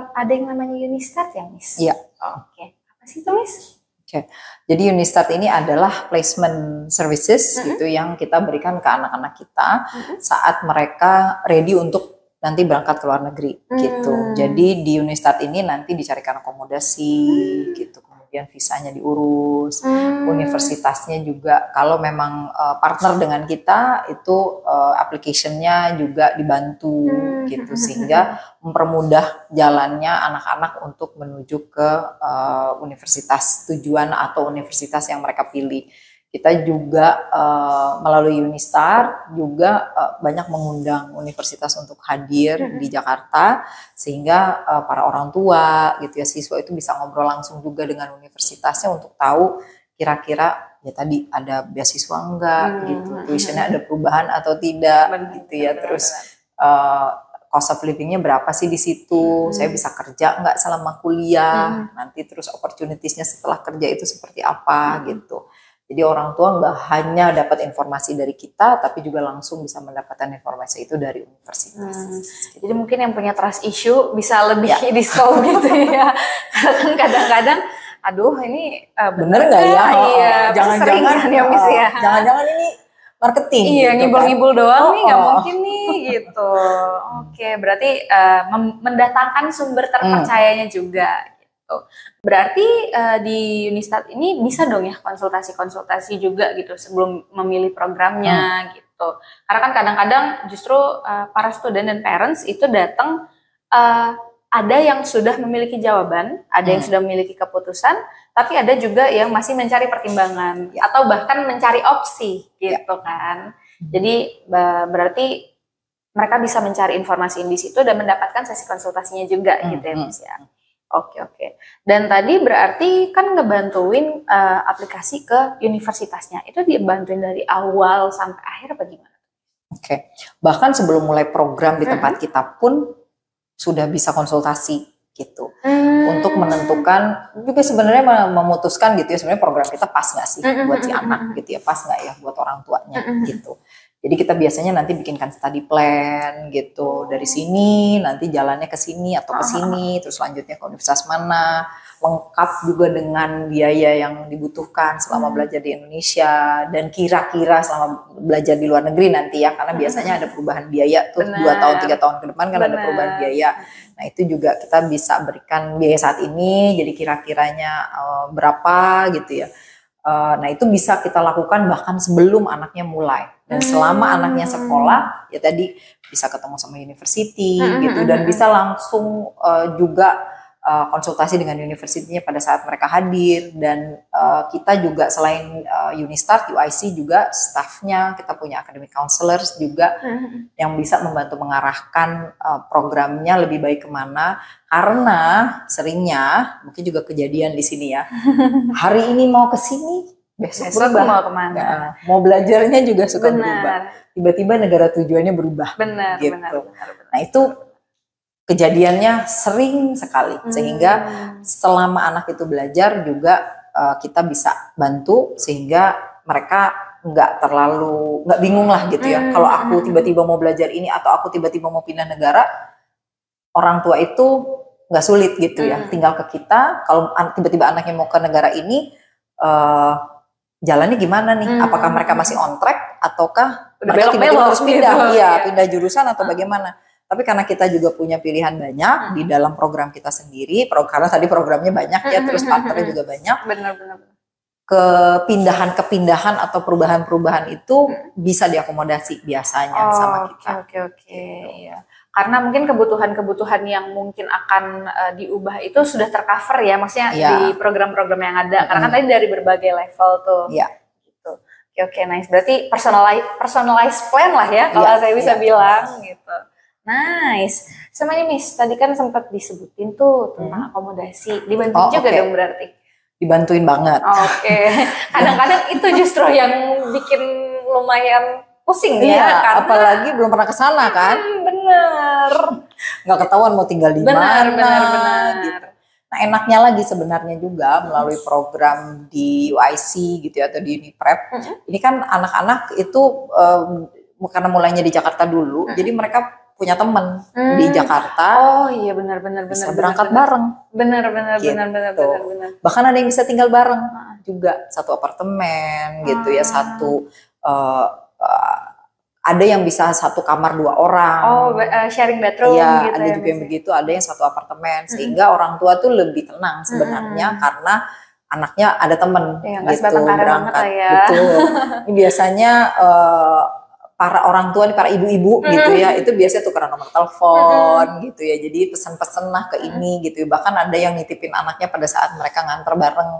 Ada yang namanya Unistart ya Miss? Iya. Oke. Apa sih itu Miss? Oke. Jadi Unistart ini adalah placement services gitu yang kita berikan ke anak-anak kita saat mereka ready untuk nanti berangkat ke luar negeri gitu. Jadi di Unistart ini nanti dicarikan akomodasi gitu. Kemudian visanya diurus, universitasnya juga kalau memang partner dengan kita itu application-nya juga dibantu gitu, sehingga mempermudah jalannya anak-anak untuk menuju ke universitas tujuan atau universitas yang mereka pilih. Kita juga melalui Unistart juga banyak mengundang universitas untuk hadir di Jakarta, sehingga para orang tua gitu ya, siswa itu bisa ngobrol langsung juga dengan universitasnya untuk tahu kira-kira ya tadi ada beasiswa enggak gitu, tuitionnya ada perubahan atau tidak gitu ya, terus cost of livingnya berapa sih di situ, saya bisa kerja nggak selama kuliah, nanti terus opportunitiesnya setelah kerja itu seperti apa gitu. Jadi orang tua nggak hanya dapat informasi dari kita, tapi juga langsung bisa mendapatkan informasi itu dari universitas. Gitu. Jadi mungkin yang punya trust issue bisa lebih di-solve gitu ya. Karena kan kadang-kadang, aduh ini bener nggak ya? Iya, jangan-jangan ya, Miss ya. Jangan-jangan ini marketing. Iya, gitu ngibul-ngibul doang nih, nggak Oh. mungkin nih gitu. Oke, berarti mendatangkan sumber terpercayanya juga. Gitu. Berarti di Unistat ini bisa dong ya konsultasi-konsultasi juga gitu sebelum memilih programnya gitu. Karena kan kadang-kadang justru para student dan parents itu datang ada yang sudah memiliki jawaban, ada yang sudah memiliki keputusan, tapi ada juga yang masih mencari pertimbangan atau bahkan mencari opsi gitu kan. Jadi berarti mereka bisa mencari informasi di situ dan mendapatkan sesi konsultasinya juga gitu ya Miss ya. Oke. Dan tadi berarti kan ngebantuin aplikasi ke universitasnya. Itu dibantuin dari awal sampai akhir apa gimana? Oke. Bahkan sebelum mulai program di tempat kita pun sudah bisa konsultasi gitu. Untuk menentukan juga sebenarnya memutuskan gitu ya, sebenarnya program kita pas nggak sih buat si anak gitu ya, pas nggak ya buat orang tuanya gitu. Jadi kita biasanya nanti bikinkan study plan gitu, dari sini nanti jalannya ke sini atau ke sini, terus selanjutnya ke universitas mana, lengkap juga dengan biaya yang dibutuhkan selama belajar di Indonesia dan kira-kira selama belajar di luar negeri nanti ya, karena biasanya ada perubahan biaya tuh 2 tahun 3 tahun ke depan kan ada perubahan biaya. Nah itu juga kita bisa berikan biaya saat ini, jadi kira-kiranya berapa gitu ya. Nah itu bisa kita lakukan bahkan sebelum anaknya mulai, dan selama anaknya sekolah ya tadi bisa ketemu sama university gitu, dan bisa langsung juga konsultasi dengan universitinya pada saat mereka hadir. Dan kita juga selain Unistart, UIC juga staffnya kita punya academic counselors juga yang bisa membantu mengarahkan programnya lebih baik kemana. Karena seringnya mungkin juga kejadian di sini ya, hari ini mau ke sini, besok berubah. Mau kemana? Nah, mau belajarnya juga suka berubah. Tiba-tiba negara tujuannya berubah. Gitu. Benar. Nah itu kejadiannya sering sekali, sehingga selama anak itu belajar juga kita bisa bantu sehingga mereka nggak bingung lah gitu ya. Kalau aku tiba-tiba mau belajar ini atau aku tiba-tiba mau pindah negara, orang tua itu nggak sulit gitu ya, tinggal ke kita. Kalau tiba-tiba anaknya mau ke negara ini, jalannya gimana nih? Apakah mereka masih on track ataukah mereka tiba-tiba harus pindah? Iya, pindah jurusan atau bagaimana? Tapi karena kita juga punya pilihan banyak di dalam program kita sendiri, karena tadi programnya banyak ya, terus partnernya juga banyak. Benar. Kepindahan atau perubahan-perubahan itu bisa diakomodasi biasanya sama kita. Oke. Iya. Karena mungkin kebutuhan-kebutuhan yang mungkin akan diubah itu sudah tercover ya, maksudnya di program-program yang ada. Karena kan tadi dari berbagai level tuh. Iya. Gitu. Oke, nice. Berarti personalized plan lah ya, kalau saya bisa bilang gitu. Nice. Sama ini Miss, tadi kan sempat disebutin tuh tentang akomodasi. Dibantuin juga dong berarti? Dibantuin banget. Oke. Kadang-kadang itu justru yang bikin lumayan pusing ya. Karena apalagi belum pernah ke sana kan. Bener. Nggak ketahuan mau tinggal di mana. Benar. Gitu. Nah enaknya lagi sebenarnya juga melalui program di UIC gitu ya, atau di Uniprep. Ini kan anak-anak itu karena mulainya di Jakarta dulu, jadi mereka punya teman di Jakarta. Oh iya benar. Bisa berangkat bareng. Benar. Bahkan ada yang bisa tinggal bareng juga, satu apartemen gitu ya, satu ada yang bisa satu kamar 2 orang. Sharing bedroom ya, gitu. Ada juga yang begitu, ada yang satu apartemen, sehingga orang tua tuh lebih tenang sebenarnya karena anaknya ada temen gitu berangkat. Ya. Betul. Ini biasanya para orang tua nih, para ibu-ibu gitu ya, itu biasanya tukeran nomor telepon gitu ya, jadi pesen-pesen lah ke ini gitu. Bahkan ada yang nitipin anaknya pada saat mereka nganter bareng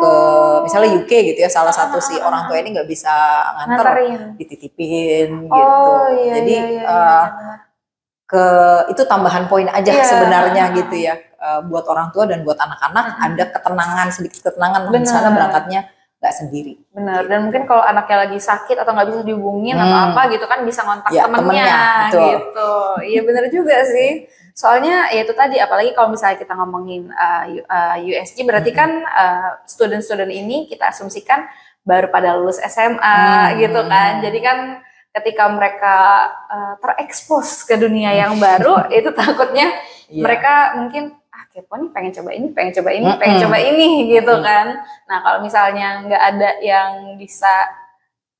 ke misalnya UK gitu ya, salah satu si orang tua ini nggak bisa nganter, dititipin gitu. Jadi itu tambahan poin aja sebenarnya gitu ya, buat orang tua dan buat anak-anak ada sedikit ketenangan di sana berangkatnya nggak sendiri. Benar. Dan mungkin kalau anaknya lagi sakit atau nggak bisa dihubungin atau apa gitu kan bisa ngontak temennya gitu. Iya benar juga sih. Soalnya ya itu tadi, apalagi kalau misalnya kita ngomongin USG berarti kan student-student ini kita asumsikan baru pada lulus SMA gitu kan. Jadi kan ketika mereka terekspos ke dunia yang baru itu takutnya mereka mungkin kepo nih, pengen coba ini gitu kan. Nah kalau misalnya nggak ada yang bisa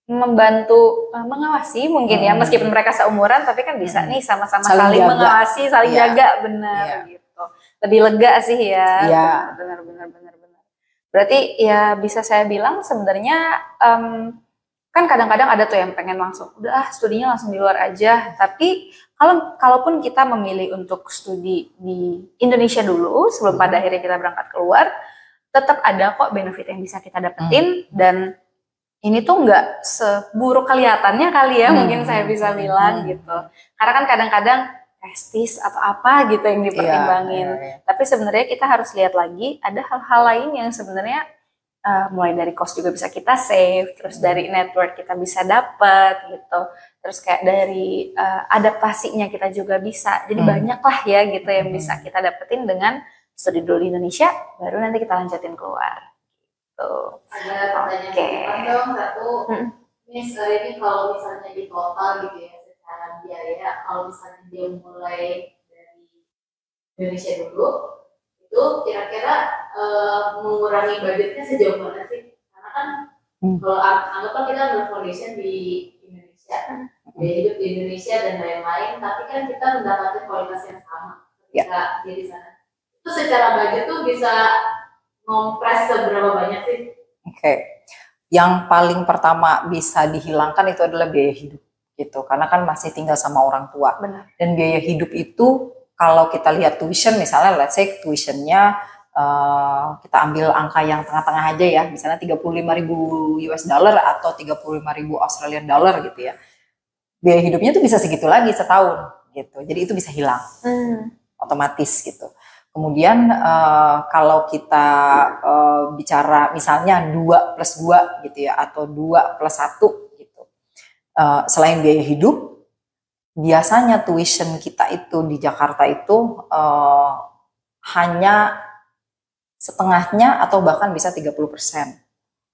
membantu mengawasi mungkin ya, meskipun mereka seumuran tapi kan bisa nih sama-sama saling mengawasi, saling jaga, benar gitu. Lebih lega sih ya. Benar. Berarti ya bisa saya bilang sebenarnya kan kadang-kadang ada tuh yang pengen langsung udah studinya langsung di luar aja, tapi kalaupun kita memilih untuk studi di Indonesia dulu sebelum pada akhirnya kita berangkat keluar, tetap ada kok benefit yang bisa kita dapetin. Dan ini tuh nggak seburuk kelihatannya kali ya, mungkin saya bisa bilang gitu. Karena kan kadang-kadang prestis atau apa gitu yang dipertimbangin. Tapi sebenarnya kita harus lihat lagi ada hal-hal lain yang sebenarnya mulai dari cost juga bisa kita save, terus dari network kita bisa dapat gitu, terus kayak dari adaptasinya kita juga bisa. Jadi banyak lah ya gitu yang bisa kita dapetin dengan studi dulu di Indonesia, baru nanti kita lanjutin keluar. Tuh. Ada pertanyaan dong satu, Miss, ini kalau misalnya di total gitu ya secara biaya, kalau misalnya dia mulai dari Indonesia dulu, itu kira-kira mengurangi budgetnya sejauh mana sih? Karena kan kalau anggaplah kita ambil foundation di Indonesia, biaya hidup di Indonesia dan lain-lain, tapi kan kita mendapatkan kualitas yang sama ketika dia di sana. Itu secara budget tuh bisa ngompres seberapa banyak sih? Oke. Yang paling pertama bisa dihilangkan itu adalah biaya hidup gitu, karena kan masih tinggal sama orang tua. Benar. Dan biaya hidup itu kalau kita lihat tuition, misalnya let's say tuitionnya kita ambil angka yang tengah-tengah aja ya, misalnya 35.000 US dollar atau 35.000 Australian dollar gitu ya. Biaya hidupnya tuh bisa segitu lagi setahun gitu. Jadi itu bisa hilang otomatis gitu. Kemudian kalau kita bicara misalnya 2+2 gitu ya, atau 2+1 gitu. Selain biaya hidup, biasanya tuition kita itu di Jakarta itu hanya setengahnya atau bahkan bisa 30%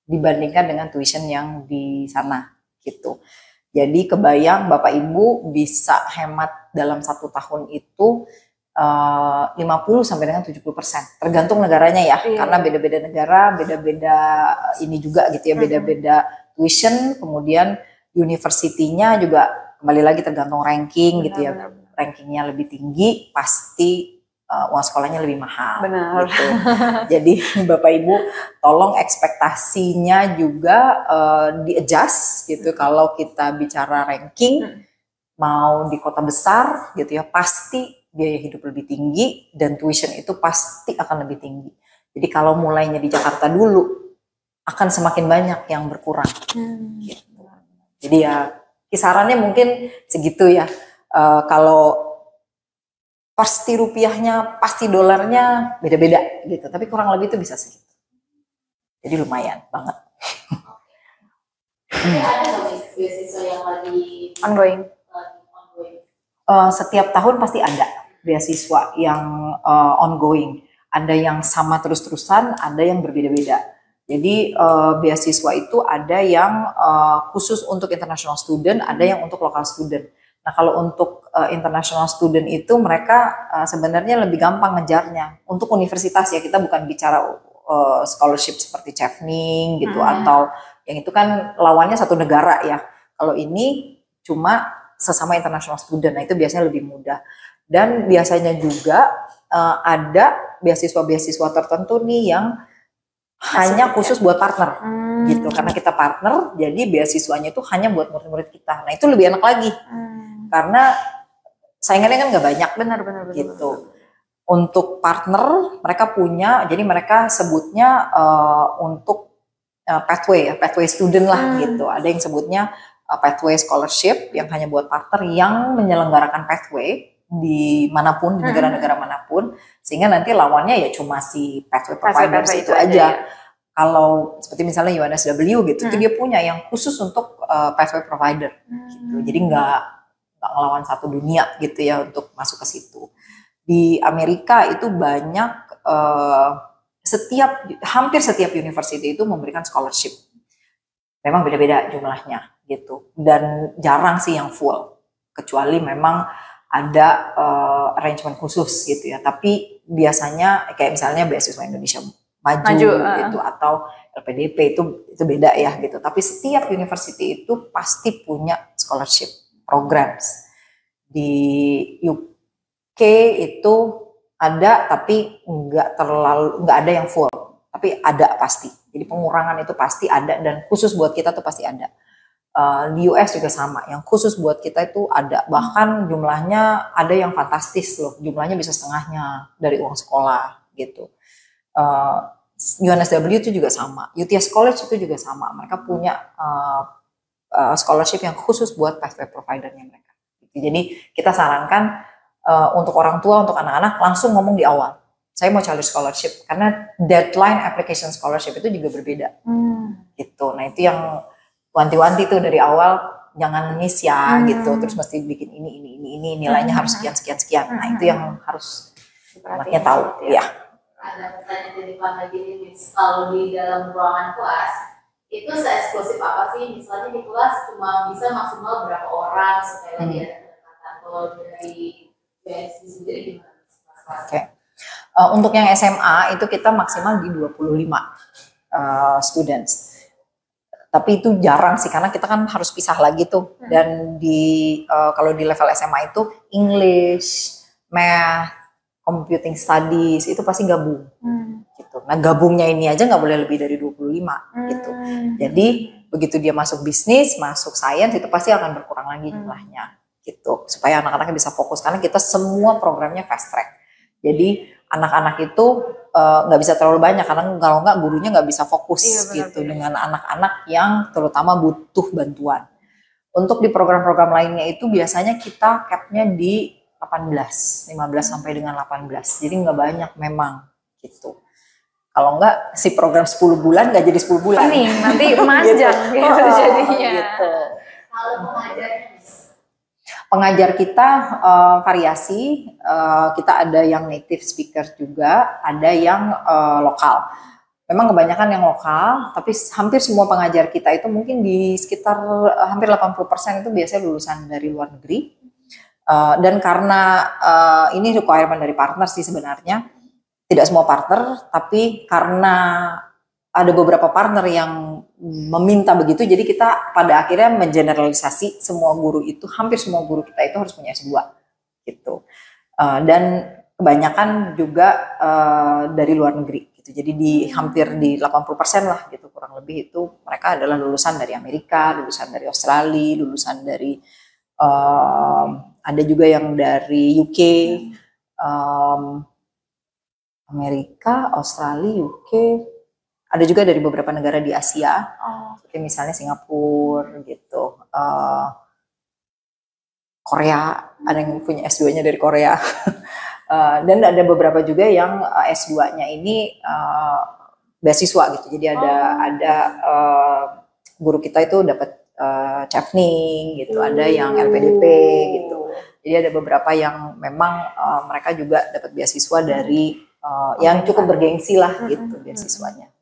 dibandingkan dengan tuition yang di sana gitu. Jadi kebayang Bapak Ibu bisa hemat dalam 1 tahun itu 50 sampai dengan 70%, tergantung negaranya ya, karena beda-beda negara, beda-beda ini juga gitu ya, beda-beda tuition, kemudian university-nya juga kembali lagi tergantung ranking gitu ya. Rankingnya lebih tinggi, pasti uang sekolahnya lebih mahal. Benar. Gitu. Jadi Bapak Ibu tolong ekspektasinya juga di-adjust gitu. Kalau kita bicara ranking, mau di kota besar gitu ya, pasti biaya hidup lebih tinggi dan tuition itu pasti akan lebih tinggi. Jadi kalau mulainya di Jakarta dulu, akan semakin banyak yang berkurang. Gitu. Jadi ya kisarannya mungkin segitu ya. Kalau pasti rupiahnya, pasti dolarnya beda-beda gitu. Tapi kurang lebih itu bisa segitu. Jadi lumayan banget. Ada nggak beasiswa yang lagi ongoing? Setiap tahun pasti ada beasiswa yang ongoing. Ada yang sama terus-terusan, ada yang berbeda-beda. Jadi beasiswa itu ada yang khusus untuk international student, ada yang untuk local student. Nah kalau untuk international student itu mereka sebenarnya lebih gampang ngejarnya. Untuk universitas ya, kita bukan bicara scholarship seperti Chevening gitu, atau yang itu kan lawannya satu negara ya. Kalau ini cuma sesama international student, nah itu biasanya lebih mudah. Dan biasanya juga ada beasiswa-beasiswa tertentu nih yang hanya khusus buat partner gitu, karena kita partner jadi beasiswanya itu hanya buat murid-murid kita. Nah itu lebih enak lagi karena saingannya kan nggak banyak. Benar gitu. Untuk partner mereka punya, jadi mereka sebutnya untuk pathway student lah gitu. Ada yang sebutnya pathway scholarship yang hanya buat partner yang menyelenggarakan pathway di manapun, di negara-negara manapun, sehingga nanti lawannya ya cuma si pathway providers itu aja. Kalau seperti misalnya UNSW gitu, itu dia punya yang khusus untuk pathway provider gitu. Jadi nggak ngelawan satu dunia gitu ya untuk masuk ke situ. Di Amerika itu banyak hampir setiap university itu memberikan scholarship. Memang beda-beda jumlahnya gitu. Dan jarang sih yang full. Kecuali memang ada arrangement khusus gitu ya. Tapi biasanya kayak misalnya beasiswa Indonesia maju gitu atau LPDP itu beda ya gitu. Tapi setiap university itu pasti punya scholarship programs. Di UK itu ada tapi nggak ada yang full. Tapi ada pasti. Jadi pengurangan itu pasti ada dan khusus buat kita tuh pasti ada. Di US juga sama, yang khusus buat kita itu ada. Bahkan jumlahnya ada yang fantastis loh, jumlahnya bisa setengahnya dari uang sekolah gitu. UNSW itu juga sama, UTS College itu juga sama. Mereka punya scholarship yang khusus buat pathway providernya mereka. Jadi kita sarankan untuk orang tua, untuk anak-anak langsung ngomong di awal. Saya mau cari scholarship karena deadline application scholarship itu juga berbeda. Gitu. Nah itu yang wanti-wanti tuh dari awal, jangan miss ya gitu. Terus mesti bikin ini nilainya harus sekian. Nah itu yang harus anaknya tahu ya. Ada pertanyaan dari Pak lagi nih, kalau di dalam ruangan kelas itu se-eksklusif apa sih? Misalnya di kelas cuma bisa maksimal berapa orang supaya dia ada kedekatan. Kalau dari BSD sendiri gimana? Oke. Untuk yang SMA itu kita maksimal di 25 students. Tapi itu jarang sih karena kita kan harus pisah lagi tuh. Dan kalau di level SMA itu English, Math, Computing Studies itu pasti gabung. Gitu. Nah gabungnya ini aja nggak boleh lebih dari 25 gitu. Jadi begitu dia masuk bisnis, masuk sains itu pasti akan berkurang lagi jumlahnya gitu. Supaya anak-anaknya bisa fokus karena kita semua programnya fast track. Jadi anak-anak itu nggak bisa terlalu banyak karena kalau nggak gurunya nggak bisa fokus gitu dengan anak-anak yang terutama butuh bantuan. Untuk di program-program lainnya itu biasanya kita capnya di 15 sampai dengan 18. Jadi nggak banyak memang gitu. Kalau nggak si program 10 bulan nggak jadi 10 bulan. Nih, nanti panjang gitu jadinya. Gitu. Kalau mengajarnya Pengajar kita variasi, kita ada yang native speaker juga, ada yang lokal. Memang kebanyakan yang lokal, tapi hampir semua pengajar kita itu mungkin di sekitar hampir 80% itu biasanya lulusan dari luar negeri. Dan karena ini requirement dari partner sih sebenarnya, tidak semua partner, tapi karena ada beberapa partner yang meminta begitu, jadi kita pada akhirnya mengeneralisasi semua guru itu, hampir semua guru kita itu harus punya S2 gitu. Dan kebanyakan juga dari luar negeri gitu. Jadi hampir di 80% lah gitu kurang lebih itu mereka adalah lulusan dari Amerika, lulusan dari Australia, lulusan dari ada juga yang dari UK, Amerika, Australia, UK, ada juga dari beberapa negara di Asia, seperti misalnya Singapura gitu, Korea, ada yang punya S2-nya dari Korea, dan ada beberapa juga yang S2-nya ini beasiswa gitu, jadi ada guru kita itu dapat chevening gitu, ada yang LPDP gitu, jadi ada beberapa yang memang mereka juga dapat beasiswa dari yang cukup bergengsi lah gitu beasiswanya.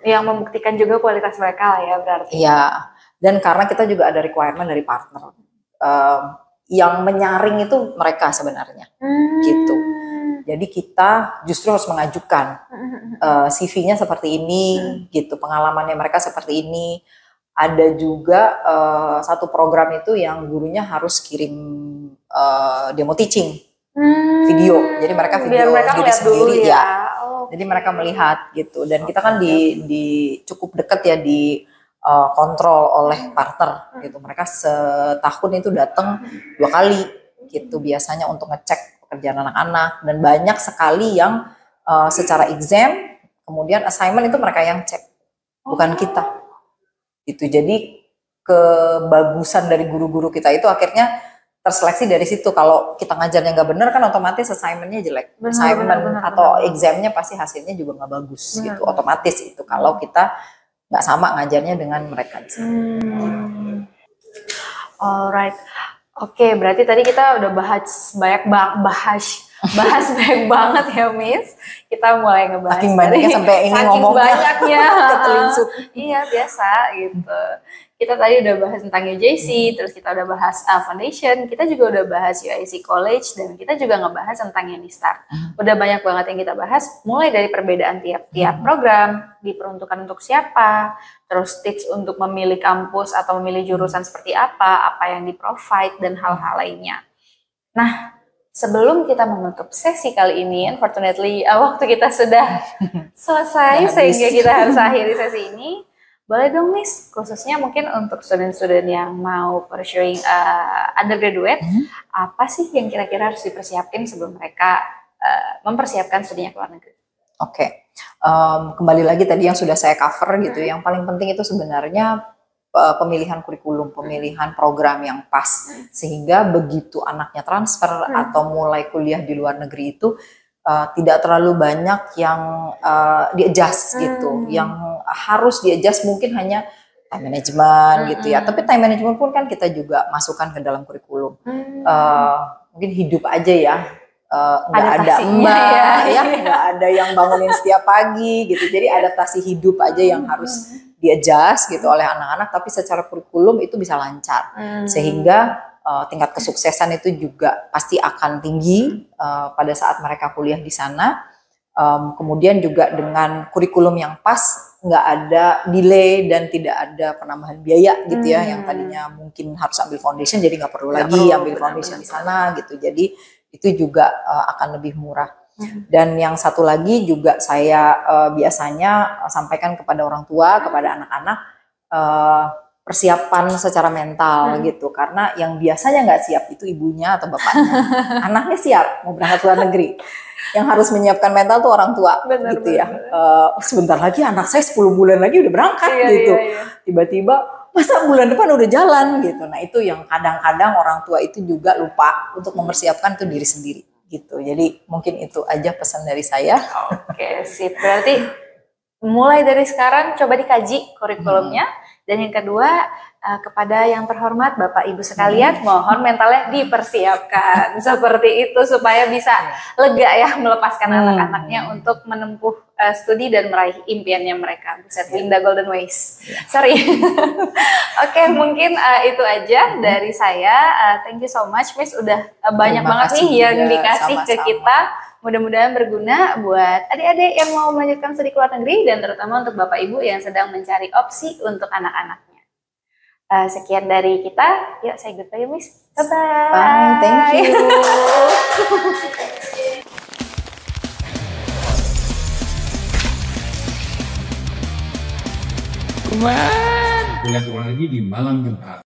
Yang membuktikan juga kualitas mereka lah ya berarti. Iya, dan karena kita juga ada requirement dari partner. Yang menyaring itu mereka sebenarnya, gitu. Jadi kita justru harus mengajukan CV-nya seperti ini, gitu. Pengalamannya mereka seperti ini. Ada juga satu program itu yang gurunya harus kirim demo teaching, video. Jadi mereka video diri sendiri ya. Jadi mereka melihat gitu, dan kita kan di cukup dekat ya di kontrol oleh partner gitu. Mereka setahun itu datang 2 kali gitu biasanya untuk ngecek pekerjaan anak-anak, dan banyak sekali yang secara exam kemudian assignment itu mereka yang cek, bukan kita gitu. Jadi kebagusan dari guru-guru kita itu akhirnya terseleksi dari situ. Kalau kita ngajarnya nggak bener kan otomatis assignment-nya jelek. Assignment atau exam-nya pasti hasilnya juga nggak bagus gitu. Otomatis itu kalau kita nggak sama ngajarnya dengan mereka. Alright. Oke, berarti tadi kita udah bahas banyak banget ya Miss. Kita mulai ngebahas saking banyaknya sampai ini ngomongnya banyaknya ketelinsuk. Iya biasa gitu. Kita tadi udah bahas tentang UJC, terus kita udah bahas foundation, kita juga udah bahas UIC College, dan kita juga ngebahas tentang Unistart. Udah banyak banget yang kita bahas, mulai dari perbedaan tiap-tiap program, diperuntukkan untuk siapa, terus tips untuk memilih kampus atau memilih jurusan seperti apa yang di-provide, dan hal-hal lainnya. Nah, sebelum kita menutup sesi kali ini, unfortunately waktu kita sudah selesai sehingga kita harus akhiri sesi ini. Boleh dong Miss, khususnya mungkin untuk student-student yang mau pursuing undergraduate, apa sih yang kira-kira harus dipersiapin sebelum mereka mempersiapkan studinya ke luar negeri? Oke. Kembali lagi tadi yang sudah saya cover gitu, yang paling penting itu sebenarnya pemilihan kurikulum, pemilihan program yang pas, sehingga begitu anaknya transfer atau mulai kuliah di luar negeri itu tidak terlalu banyak yang di-adjust gitu, yang harus di-adjust mungkin hanya time management gitu ya, tapi time management pun kan kita juga masukkan ke dalam kurikulum. Mungkin hidup aja ya, nggak ada mbak ya, nggak ada yang bangunin setiap pagi gitu, jadi adaptasi hidup aja yang harus di-adjust gitu oleh anak-anak, tapi secara kurikulum itu bisa lancar, sehingga tingkat kesuksesan itu juga pasti akan tinggi pada saat mereka kuliah di sana. Kemudian juga dengan kurikulum yang pas, nggak ada delay dan tidak ada penambahan biaya gitu ya, yang tadinya mungkin harus ambil foundation jadi nggak perlu lagi ambil foundation di sana gitu, jadi itu juga akan lebih murah. Dan yang satu lagi juga saya biasanya sampaikan kepada orang tua, kepada anak-anak, persiapan secara mental gitu, karena yang biasanya nggak siap itu ibunya atau bapaknya. Anaknya siap mau berangkat ke luar negeri, yang harus menyiapkan mental tuh orang tua. Gitu ya. Sebentar lagi anak saya 10 bulan lagi udah berangkat gitu. Tiba-tiba masa bulan depan udah jalan gitu. Nah itu yang kadang-kadang orang tua itu juga lupa untuk mempersiapkan tuh diri sendiri gitu. Jadi mungkin itu aja pesan dari saya. Oke, sip. Berarti mulai dari sekarang coba dikaji kurikulumnya. Dan yang kedua, kepada yang terhormat Bapak Ibu sekalian, mohon mentalnya dipersiapkan seperti itu supaya bisa lega ya melepaskan anak-anaknya untuk menempuh studi dan meraih impiannya mereka. Buset, Winda Golden Ways. Sorry. Oke, mungkin itu aja dari saya. Thank you so much, Miss. Udah banyak banget nih yang dikasih ke kita. Mudah-mudahan berguna buat adik-adik yang mau melanjutkan studi ke luar negeri, dan terutama untuk Bapak Ibu yang sedang mencari opsi untuk anak-anaknya. Sekian dari kita. Yuk, saya goodbye Miss. Bye-bye. Bye, thank you. Kuliah ke luar negeri di Malang Gempar.